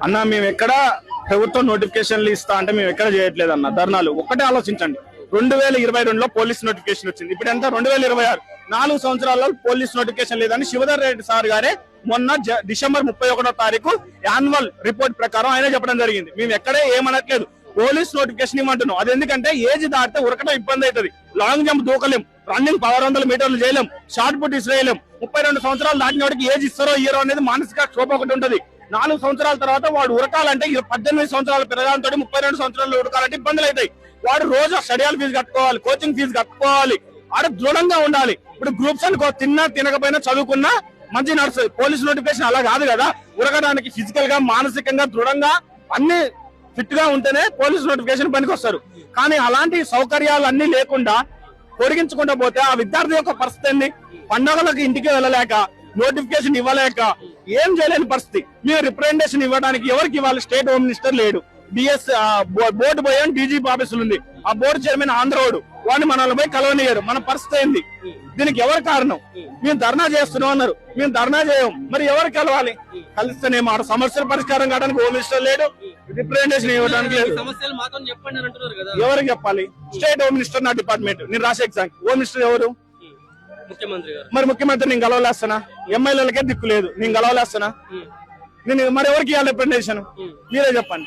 అన్న మేము ఎక్కడ ప్రభుత్వం నోటిఫికేషన్లు ఇస్తా అంటే మేము ఎక్కడ చేయట్లేదు అన్న ధర్నాలు. ఒక్కటే ఆలోచించండి, 2022లో పోలీస్ నోటిఫికేషన్ వచ్చింది. ఇప్పుడు ఎంత 2026, 4 సంవత్సరాల్లో పోలీస్ నోటిఫికేషన్ లేదని శివధర్ రెడ్డి సార్ గారే మొన్న డిసెంబర్ 31వ తారీఖు యాన్యువల్ రిపోర్ట్ ప్రకారం ఆయన చెప్పడం జరిగింది. మేము ఎక్కడే ఏమనట్లేదు, పోలీస్ నోటిఫికేషన్ ఇవ్వమంటున్నాం. అది ఎందుకంటే ఏజ్ దాటితే ఉరకడం ఇబ్బంది అవుతుంది, లాంగ్ జంప్ దూకలేం, రన్నింగ్ 1600 మీటర్లు చేయలేం, షార్ట్ పుట్ ఇసిరేయలేం. 32 సంవత్సరాలు దాటిన వాడికి ఏజ్ ఇస్తారో ఇయ్యరో అనేది మానసిక క్షోభ ఒకటి ఉంటది. 4 సంవత్సరాల తర్వాత వాడు ఉరకాలంటే 18 సంవత్సరాల పిల్లగాంతో 32 సంవత్సరాలు ఉరకాలంటే ఇబ్బందులు అవుతాయి. వాడు రోజు స్టడీల ఫీజు కట్టుకోవాలి, కోచింగ్ ఫీజు కట్టుకోవాలి, వాడు దృఢంగా ఉండాలి. ఇప్పుడు గ్రూప్స్ అనుకో, తిన్నా తినకపోయినా చదువుకున్నా మంచి నర్సు. పోలీస్ నోటిఫికేషన్ అలా కాదు కదా, ఉరకడానికి ఫిజికల్ గా మానసికంగా దృఢంగా అన్ని ఫిట్ గా ఉంటేనే పోలీస్ నోటిఫికేషన్ పనికి వస్తారు. కానీ అలాంటి సౌకర్యాలు అన్ని లేకుండా పొడిగించకుండా పోతే ఆ విద్యార్థి యొక్క పరిస్థితి ఏంది? పండుగలకు ఇంటికి వెళ్ళలేక, నోటిఫికేషన్ ఇవ్వలేక ఏం చేయలేని పరిస్థితి. మీరు రిప్రజెంటేషన్ ఇవ్వడానికి ఎవరికి ఇవ్వాలి? స్టేట్ హోమ్ మినిస్టర్ లేడు, బిఎస్ బోర్డు పోయాం, డీజీపీ ఆఫీసులు ఉంది, ఆ బోర్డు చైర్మన్ ఆంధ్రోడు, వాడిని మనల్ని పోయి కలవనియరు. మన పరిస్థితి ఏంది? దీనికి ఎవరు కారణం? మేము ధర్నా చేస్తున్నాం అన్నారు, మేము ధర్నా చేయం, మరి ఎవరు కలవాలి? కలిస్తేనేమో ఆడ సమస్యల పరిష్కారం కావడానికి హోమ్ మినిస్టర్ లేడు, రిప్రజెంటేషన్ ఇవ్వడానికి లేదు. ఎవరికి చెప్పాలి? స్టేట్ హోమ్ మినిస్టర్ నా డిపార్ట్మెంట్, నేను రాసే ఎగ్జామ్. హోమ్ మినిస్టర్ ఎవరు? ముఖ్యమంత్రి. మరి ముఖ్యమంత్రి నేను గెలవలేస్తానా? ఎమ్మెల్యేలకే దిక్కు లేదు, నేను గెలవలేస్తానా? నేను మరి ఎవరికి ఇవ్వాలి రిప్రజెంటేషన్? మీరే చెప్పండి.